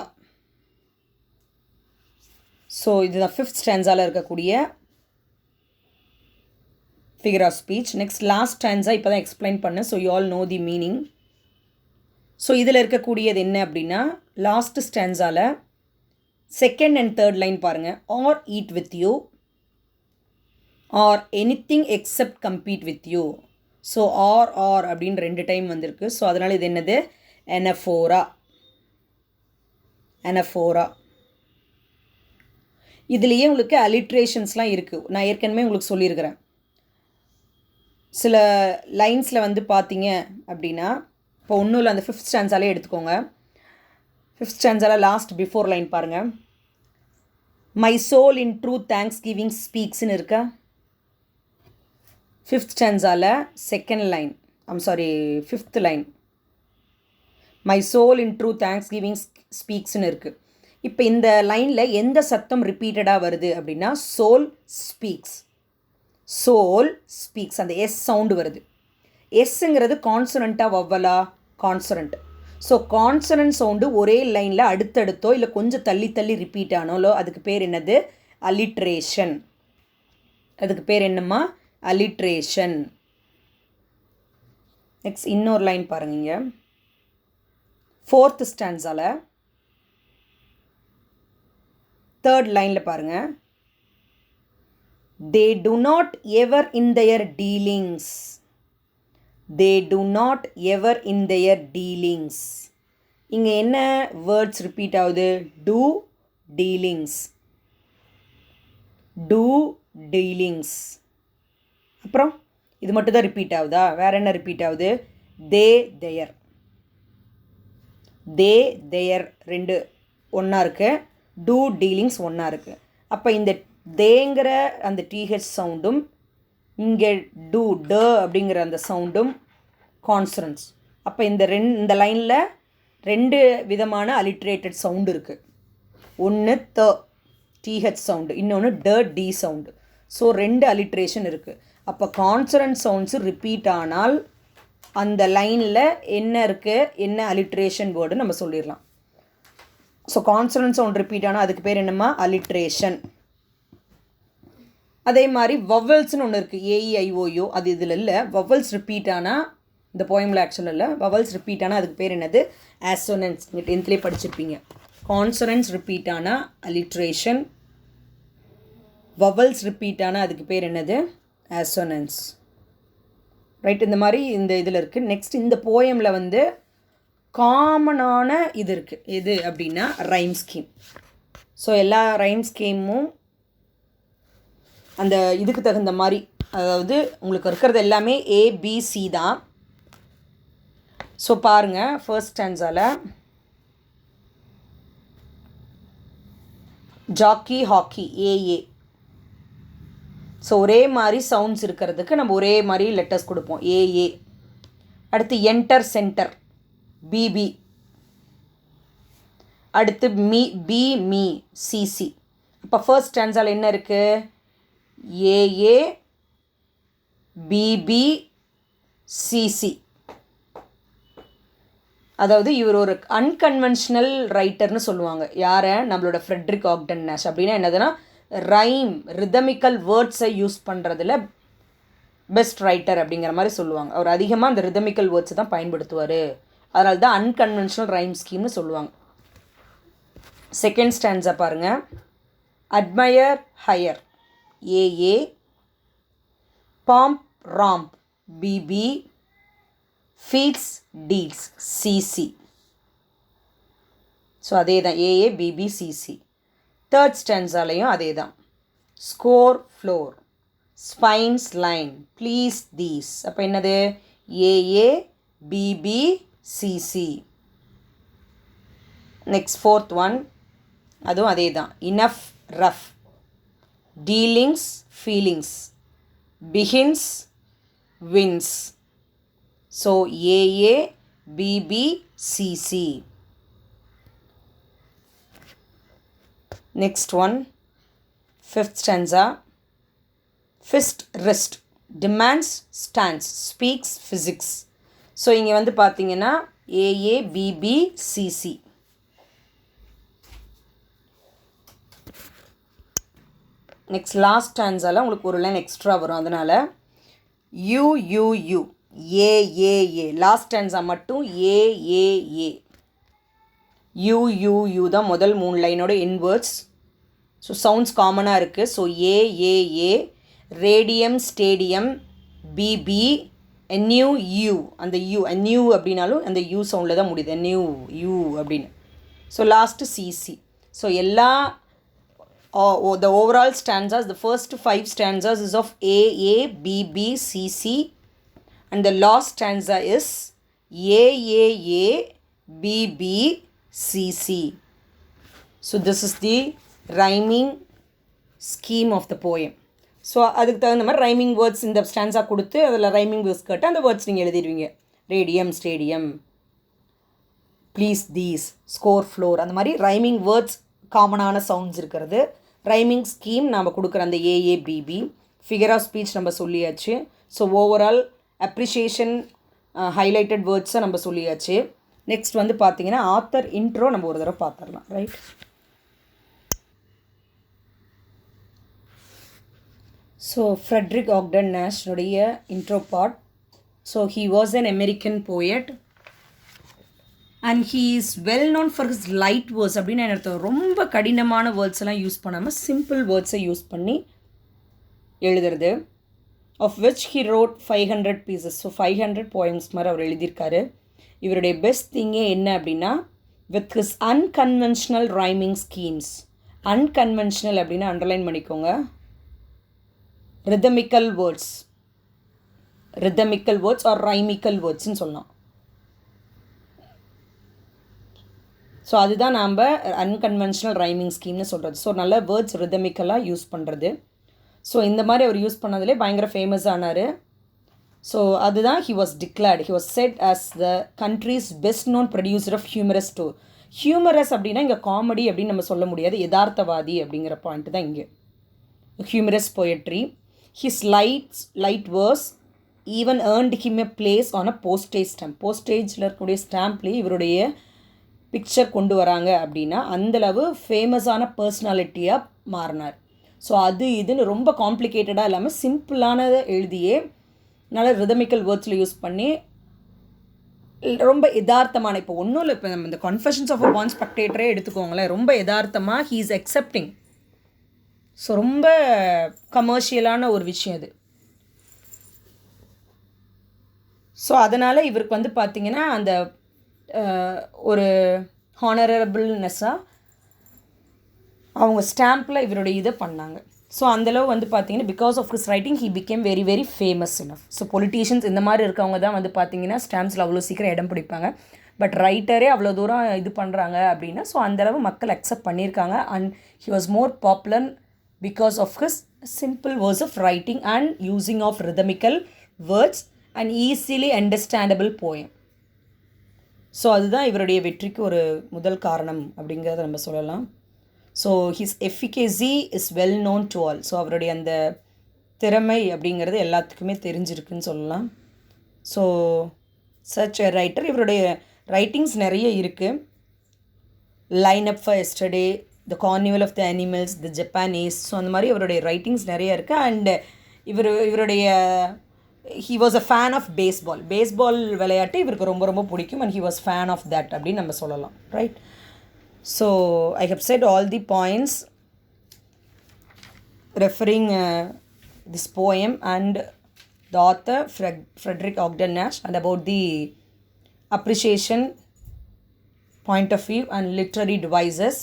ஸோ இதுதான் 5th ஸ்டான்ஸால் இருக்கக்கூடிய figure of speech. Next last stanza இப்போ தான் எக்ஸ்பிளைன் பண்ணேன். So you all know the meaning. So இதில் இருக்கக்கூடியது என்ன அப்படின்னா லாஸ்ட் ஸ்டான்ஸால் 2nd and 3rd லைன் பாருங்கள். Or eat with you, or anything except compete with you. So or அப்படின்னு 2 டைம் வந்திருக்கு. ஸோ அதனால் இது என்னது? எனஃபோரா. இதுலேயே உங்களுக்கு அலிட்ரேஷன்ஸ்லாம் இருக்குது. நான் ஏற்கனவே உங்களுக்கு சொல்லியிருக்கிறேன். சில லைன்ஸில் பார்த்தீங்க அப்படின்னா இப்போ ஒன்றும் இல்லை, அந்த 5th ஸ்டான்ஸாலே எடுத்துக்கோங்க. 5th ஸ்டான்ஸால் லாஸ்ட் பிஃபோர் லைன் பாருங்கள். My soul in true thanksgiving ஸ்பீக்ஸ்ன்னு இருக்கா? 5th ஸ்டான்ஸால் 2nd line, 5th line my soul in true thanksgiving ஸ்பீக்ஸ்ன்னு இருக்குது. இப்போ இந்த லைனில் எந்த சத்தம் ரிப்பீட்டடாக வருது அப்படின்னா சோல் ஸ்பீக்ஸ். அந்த எஸ் சவுண்டு வருது. எஸ்ஸுங்கிறது கான்சனண்ட்டாக வவ்வலா? கான்சனண்ட். ஸோ கான்சனன்ட் சவுண்டு ஒரே லைனில் அடுத்தடுத்தோ இல்லை கொஞ்சம் தள்ளி ரிப்பீட் ஆனாலோ அதுக்கு பேர் என்னது? அலிட்ரேஷன். அதுக்கு பேர் என்னம்மா? அலிட்ரேஷன். நெக்ஸ்ட் இன்னொரு லைன் பாருங்க. 4th ஸ்டான்ஸால் 3rd லைனில் பாருங்கள். they do not ever in their dealings. they do not ever in their dealings. இங்கே என்ன வேர்ட்ஸ் ரிப்பீட் ஆகுது? do dealings, do dealings. அப்புறம் இது மட்டும் தான் ரிப்பீட் ஆகுதா? வேறு என்ன ரிப்பீட் ஆகுது? they their, they their ரெண்டு ஒன்றா இருக்குது, do dealings ஒன்றா இருக்குது. அப்போ இந்த தேங்கிற அந்த டிஹெச் சவுண்டும் இங்கே டூ ட அப்படிங்கிற அந்த சவுண்டும் கான்சனன்ஸ். அப்போ இந்த லைனில் ரெண்டு விதமான அலிட்ரேட்டட் சவுண்டு இருக்குது. ஒன்று த டிஹெச் சவுண்டு, இன்னொன்று ட டி சவுண்டு. ஸோ ரெண்டு அலிட்ரேஷன் இருக்குது. அப்போ கான்சனன்ட் சவுண்ட்ஸு ரிப்பீட் ஆனால் அந்த லைனில் என்ன இருக்குது, என்ன அலிட்ரேஷன் வேர்டு நம்ம சொல்லிடலாம். ஸோ கான்சனன்ட் சவுண்ட் ரிப்பீட் ஆனால் அதுக்கு பேர் என்னம்மா? அலிட்ரேஷன். அதே மாதிரி வவல்ஸ்னு ஒன்று இருக்குது, ஏஇஐஓயோ, அது இதில் இல்லை. வவல்ஸ் ரிப்பீட் ஆனால் இந்த போயமில் ஆக்சுவல் இல்லை, வவல்ஸ் ரிப்பீட் ஆனால் அதுக்கு பேர் என்னது? ஆசோனன்ஸ். நீங்கள் 10th படிச்சிருப்பீங்க. கான்சனன்ஸ் ரிப்பீட் ஆனால் அலிட்ரேஷன், வவல்ஸ் ரிப்பீட் ஆனால் அதுக்கு பேர் என்னது? ஆசோனன்ஸ். ரைட், இந்த மாதிரி இந்த இதில் இருக்குது. நெக்ஸ்ட் இந்த போயமில் வந்து காமனான இது இருக்குது. எது அப்படின்னா ரைம் ஸ்கீம். ஸோ எல்லா ரைம் ஸ்கீமும் அந்த இதுக்கு தகுந்த மாதிரி, அதாவது உங்களுக்கு இருக்கிறது எல்லாமே ஏபிசி தான். ஸோ பாருங்கள், ஃபர்ஸ்ட் ஸ்டான்ஸால் ஜாக்கி ஹாக்கி ஏஏ. ஸோ ஒரே மாதிரி சவுண்ட்ஸ் இருக்கிறதுக்கு நம்ம ஒரே மாதிரி லெட்டர்ஸ் கொடுப்போம், ஏஏ. அடுத்து என்டர் சென்டர் பிபி. அடுத்து பி மீ சிசி. அப்போ ஃபர்ஸ்ட் ஸ்டான்ஸால் என்ன இருக்குது? A A BP C C. அதாவது இவர் ஒரு அன்கன்வென்ஷனல் ரைட்டர்னு சொல்லுவாங்க. யாரை? நம்மளோட ஃப்ரெட்ரிக் ஆக்டன் நேஷ். அப்படின்னா என்னதுன்னா ரைம் ரிதமிக்கல் வேர்ட்ஸை யூஸ் பண்ணுறதுல பெஸ்ட் ரைட்டர் அப்படிங்கிற மாதிரி சொல்லுவாங்க. அவர் அதிகமாக அந்த ரிதமிக்கல் வேர்ட்ஸை தான் பயன்படுத்துவார். அதனால தான் அன்கன்வென்ஷனல் ரைம் ஸ்கீம்னு சொல்லுவாங்க. செகண்ட் ஸ்டான்ஸை பாருங்கள். Admire higher AA, pomp romp BB, feats deals CC. So அதே தான், ஏஏ பிபி சிசி. தேர்ட் ஸ்டான்ஸாலையும் அதே தான். Score floor, spines line, please these. அப்போ என்னது? AA BP CC. Next fourth one, அதுவும் அதே தான். Enough rough, dealings feelings, begins wins. So AA BP CC. Next one, fifth stanza. Fist wrist, demands stands, speaks physics. So இங்கே வந்து பார்த்தீங்கன்னா AA BP CC. Next last ஸ்டான்ஸால் உங்களுக்கு ஒரு லைன் எக்ஸ்ட்ரா வரும், அதனால் யூயூயூ ஏஏஏ. லாஸ்ட் ஸ்டான்ஸா மட்டும் ஏஏஏ. யூயூயூ தான் முதல் 3 லைனோட இன்வேர்ட்ஸ். ஸோ சவுண்ட்ஸ் காமனாக இருக்குது. So A A A, radium stadium B B, new you. அந்த யூ நியூ அப்படின்னாலும் அந்த யூ சவுண்டில் தான் முடியுது, நியூ யூ அப்படின்னு. So last C C. ஸோ எல்லா the overall stanzas, the first 5 stanzas is of A, A, B, B, C, C, and the last stanza is A, A, A, B, B, C, C. So this is the rhyming scheme of the poem. So அதுக்கு தகுந்த மாதிரி ரைமிங் வேர்ட்ஸ் இந்த ஸ்டான்ஸாக கொடுத்து அதில் ரைமிங் வேர்ட்ஸ் கேட்டு அந்த வேர்ட்ஸ் நீங்கள் எழுதிடுவீங்க. Radium stadium, please these, score floor, அந்த மாதிரி ரைமிங் வேர்ட்ஸ் காமனான சவுண்ட்ஸ் இருக்கிறது. ரைமிங் ஸ்கீம் நாம் கொடுக்குற அந்த ஏஏபிபி. ஃபிகர் ஆஃப் ஸ்பீச் நம்ம சொல்லியாச்சு. ஸோ ஓவரால் அப்ரிஷியேஷன் ஹைலைட்டட் வேர்ட்ஸை நம்ம சொல்லியாச்சு. நெக்ஸ்ட் வந்து பார்த்தீங்கன்னா ஆத்தர் இன்ட்ரோ நம்ம ஒரு தடவை பார்த்துடலாம். ரைட், ஸோ ஃப்ரெட்ரிக் ஆக்டன் நேஷ்னுடைய intro part. So he was an American poet and he is well known for his light words. அப்படின்னு என்ன, ரொம்ப கடினமான வேர்ட்ஸ் எல்லாம் யூஸ் பண்ணாமல் சிம்பிள் வேர்ட்ஸை யூஸ் பண்ணி எழுதுறது. of which he wrote 500 pieces. So 500 poems மாதிரி அவர் எழுதியிருக்காரு. இவருடைய பெஸ்ட் திங்கே என்ன அப்படின்னா with his unconventional rhyming schemes. Unconventional அப்படின்னா அண்டர்லைன் பண்ணிக்கோங்க. rhythmical words or rhymical wordsன்னு சொல்லலாம். ஸோ அதுதான் நாம் அன்கன்வென்ஷனல் ரைமிங் ஸ்கீம்னு சொல்கிறது. ஸோ நல்ல வேர்ட்ஸ் ரிதமிக்கலாக யூஸ் பண்ணுறது. ஸோ இந்த மாதிரி அவர் யூஸ் பண்ணதிலே பயங்கர ஃபேமஸ் ஆனார். ஸோ அதுதான் he was said as the country's best known producer of humorous story. Humorous அப்படின்னா இங்கே காமெடி அப்படின்னு நம்ம சொல்ல முடியாது, யதார்த்தவாதி அப்படிங்கிற பாயிண்ட் தான் இங்கே. Humorous poetry. His light verse even earned him a place on a postage stamp. போஸ்டேஜில் இருக்கக்கூடிய ஸ்டாம்ப்லேயே இவருடைய பிக்சர் கொண்டு வராங்க அப்படின்னா அந்தளவு ஃபேமஸான பர்சனாலிட்டியாக மாறினார். ஸோ அது இதுன்னு ரொம்ப காம்ப்ளிகேட்டடாக இல்லாமல் சிம்பிளானதை எழுதியே நல்ல ரிதமிக்கல் வேர்ட்ஸில் யூஸ் பண்ணி ரொம்ப யதார்த்தமான, இப்போ ஒன்றும் இல்லை, இப்போ நம்ம இந்த கன்ஃபெஷன்ஸ் ஆஃப் அ பான் ஸ்பெக்டேட்டரே எடுத்துக்கோங்களேன், ரொம்ப யதார்த்தமாக ஹீ இஸ் அக்செப்டிங். ஸோ ரொம்ப கமர்ஷியலான ஒரு விஷயம் அது. ஸோ அதனால் இவருக்கு வந்து பார்த்திங்கன்னா அந்த ஒரு ஹானரபிள்னஸ்ஸாக அவங்க ஸ்டாம்பில் இவருடைய இதை பண்ணாங்க. ஸோ அந்தளவு வந்து பார்த்திங்கன்னா because of his writing he became very very famous enough. So politicians இந்த மாதிரி இருக்கவங்க தான் வந்து பார்த்திங்கன்னா ஸ்டாம்ப்ஸில் அவ்வளோ சீக்கிரம் இடம் பிடிப்பாங்க. பட் ரைட்டரே அவ்வளோ தூரம் இது பண்ணுறாங்க அப்படின்னா ஸோ அந்தளவு மக்கள் அக்செப்ட் பண்ணியிருக்காங்க. And he was more popular because of his simple words of writing and using of rhythmical words and easily understandable poem. So அதுதான் இவருடைய வெற்றிக்கு ஒரு முதல் காரணம் அப்படிங்கிறத நம்ம சொல்லலாம். So his efficacy is well known to all. So அவருடைய அந்த திறமை அப்படிங்கிறது எல்லாத்துக்குமே தெரிஞ்சிருக்குன்னு சொல்லலாம். So such a writer. இவருடைய ரைட்டிங்ஸ் நிறைய இருக்குது. Line up for yesterday, the carnival of the animals, the Japanese. So அந்த மாதிரி இவருடைய ரைட்டிங்ஸ் நிறைய இருக்குது. அண்ட் இவருடைய he was a fan of baseball. Baseball விளையாட்டு இவருக்கு ரொம்ப ரொம்ப பிடிக்கும். And he was fan of that அப்படின்னு நம்ம சொல்லலாம், right? So I have said all the points referring this poem and the author Frederick Ogden Nash, and about the appreciation point of view and literary devices.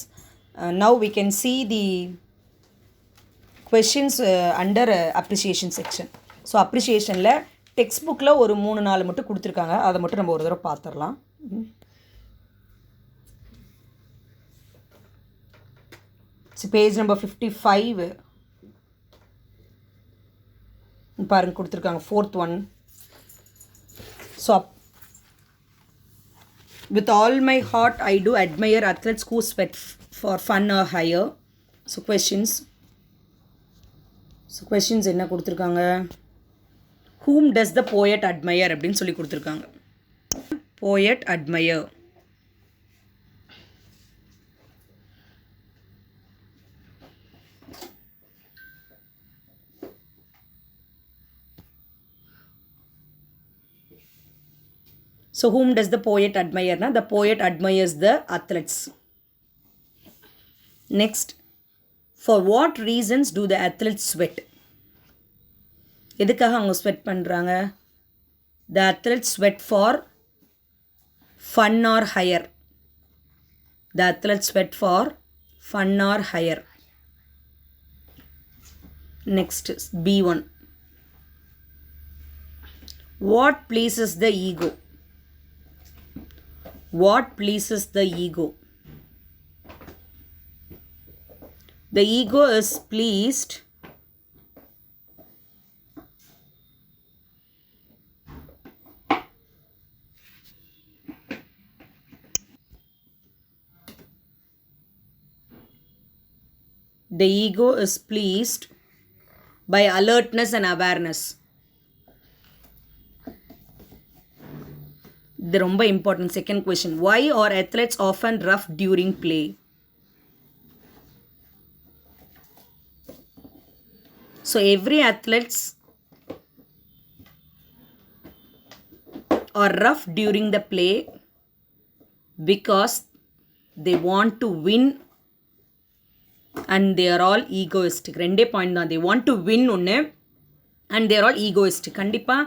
Now we can see the questions under appreciation section. So அப்ரிஷியேஷனில் டெக்ஸ்ட் புக்கில் ஒரு 3-4 மட்டும் கொடுத்துருக்காங்க. அதை மட்டும் நம்ம ஒரு தடவை பார்த்துடலாம். பேஜ் நம்பர் 55 பாருங்க கொடுத்துருக்காங்க, 4th one. So with all my heart I do admire athletes who sweat for fun or hire. So questions என்ன கொடுத்துருக்காங்க? whom does the poet admire அப்படின்னு சொல்லி கொடுத்துருக்காங்க. poet admire. So whom does the poet admire? Na? The poet admires the athletes. Next, for what reasons do the athletes sweat? எதுக்காக அவங்க ஸ்வெட் பண்ணுறாங்க? The athletes sweat for fun or hire. The athletes sweat for fun or hire. Next, B1. What pleases the ego? What pleases the ego? The ego is pleased by alertness and awareness. The ரொம்ப important second question. Why are athletes often rough during play? So every athletes are rough during the play because they want to win and they are all egoistic. ரெண்டே பாயிண்ட் தான். they want to win ஒன்று, அண்ட் தேர் ஆல் ஈகோயிஸ்ட். கண்டிப்பாக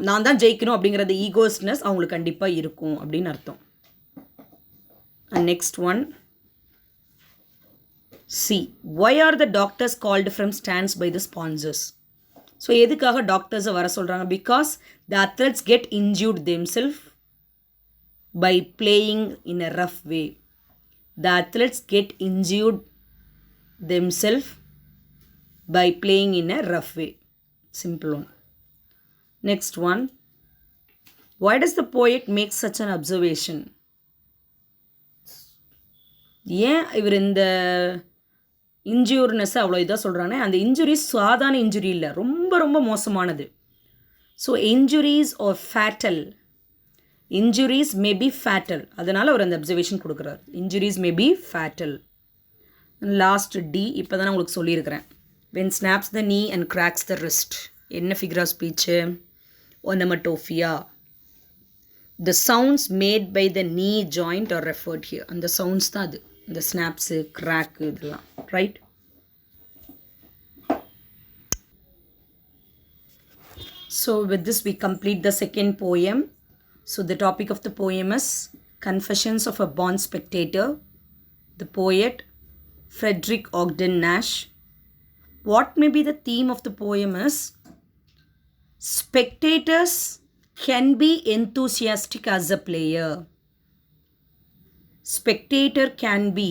நான் தான் ஜெயிக்கணும் அப்படிங்கிறது ஈகோயிஸ்ட்னஸ் அவங்களுக்கு கண்டிப்பாக இருக்கும் அப்படின்னு அர்த்தம். And next one, C, why are the doctors called from stands by the sponsors? So எதுக்காக டாக்டர்ஸை வர சொல்கிறாங்க? Because the athletes get injured themselves by playing in a rough way. The athletes get injured themselves by playing in a rough way. Simple one. Next one, why does the poet make such an observation? ஏன் இவர் இந்த இன்ஜூர்னஸ் அவ்வளோ இதாக சொல்கிறானே, அந்த இன்ஜுரிஸ் சாதாரண இன்ஜுரி இல்லை, ரொம்ப ரொம்ப மோசமானது. So injuries are fatal, injuries may be fatal, அதனால் அவர் அந்த அப்சர்வேஷன் கொடுக்குறார். Injuries may be fatal. Last D, இப்போ தான் உங்களுக்கு சொல்லியிருக்கிறேன். When snaps the knee and cracks the wrist, என்ன figure of speech? onomatopoeia. The sounds made by the knee joint are referred here. அந்த சவுண்ட்ஸ் தான் அது, இந்த ஸ்னாப்ஸு, கிராக்கு இதெல்லாம், right? So with this we complete the second poem. So the topic of the poem is Confessions of a Born Spectator. The poet Frederick Ogden Nash. What may be the theme of the poem is spectators can be enthusiastic as a player. Spectator can be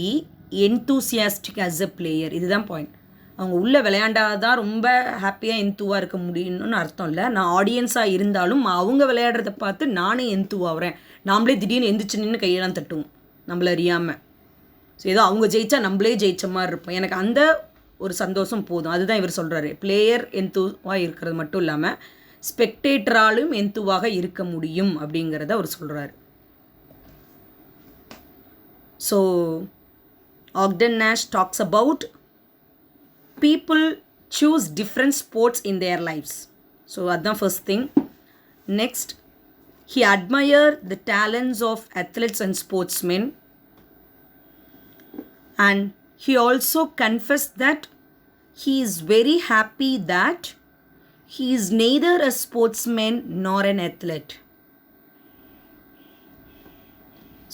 enthusiastic as a player. இதுதான் பாயிண்ட். அவங்க உள்ளே விளையாண்டாதான் ரொம்ப ஹாப்பியாக எந்தூவாக இருக்க முடியும்னு அர்த்தம் இல்லை. நான் ஆடியன்ஸாக இருந்தாலும் அவங்க விளையாடுறத பார்த்து நானே எந்தூவாகிறேன். நாமளே திடீர்னு எந்திரிச்சு நின்று கையெல்லாம் தட்டுவோம் நம்மள அறியாமல். ஸோ ஏதோ அவங்க ஜெயிச்சா நம்மளே ஜெயிச்ச மாதிரி இருப்போம். எனக்கு அந்த ஒரு சந்தோஷம் போதும். அதுதான் இவர் சொல்கிறாரு. பிளேயர் எந்தூவாக இருக்கிறது மட்டும் இல்லாமல் ஸ்பெக்டேட்டராலும் எந்தூவாக இருக்க முடியும் அப்படிங்கிறத அவர் சொல்கிறாரு. So Ogden Nash talks about people choose different sports in their lives. So that's the first thing. Next, he admired the talents of athletes and sportsmen, and he also confessed that he is very happy that he is neither a sportsman nor an athlete.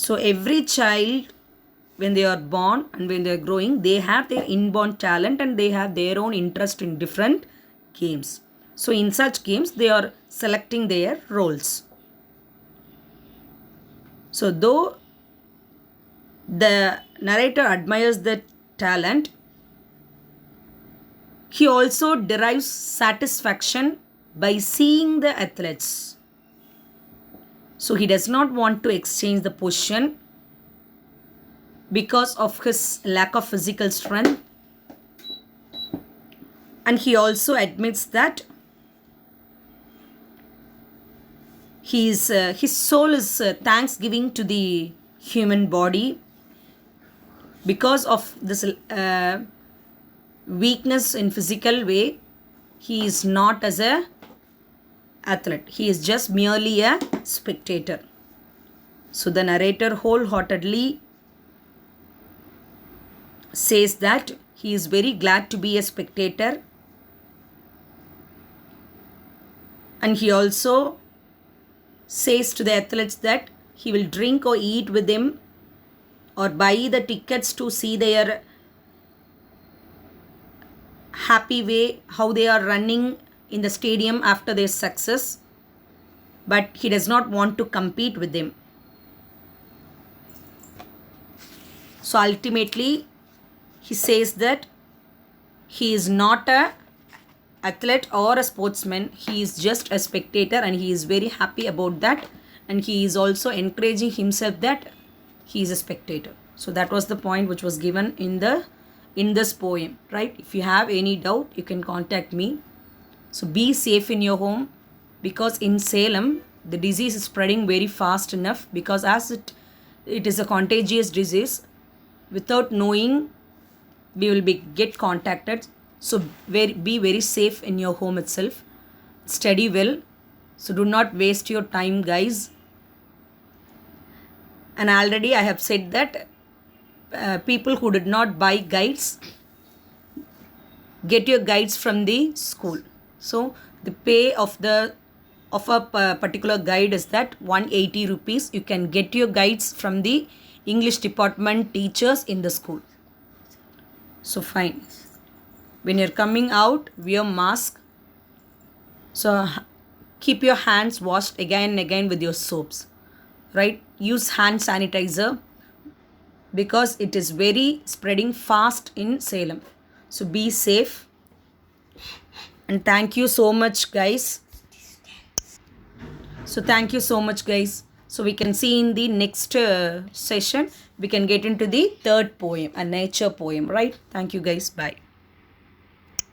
So every child, when they are born and when they are growing, they have their inborn talent and they have their own interest in different games. So in such games, they are selecting their roles. So though the narrator admires the talent, he also derives satisfaction by seeing the athletes. So he does not want to exchange the position because of his lack of physical strength, and he also admits that his soul is thanksgiving to the human body because of this weakness in physical way. He is not as a athlete, he is just merely a spectator. So the narrator wholeheartedly says that he is very glad to be a spectator, and he also says to the athletes that he will drink or eat with them or buy the tickets to see their happy way, how they are running in the stadium after their success, but he does not want to compete with them. So ultimately he says that he is not a athlete or a sportsman, he is just a spectator, and he is very happy about that, and he is also encouraging himself that he is a spectator. So that was the point which was given in this poem, right? If you have any doubt, you can contact me. So be safe in your home, because in Salem the disease is spreading very fast enough, because as it is a contagious disease, without knowing we will get contacted. So be very safe in your home itself. Study well. So do not waste your time, guys. And already I have said that people who did not buy guides, get your guides from the school. So the pay of a particular guide is that 180 rupees. You can get your guides from the English department teachers in the school. So fine. When you're coming out, wear mask. So keep your hands washed again and again with your soaps. Right? Use hand sanitizer because it is very spreading fast in Salem. So be safe. And thank you so much, guys. So thank you so much, guys. So we can see in the next session, we can get into the third poem, a nature poem, right? Thank you, guys. Bye.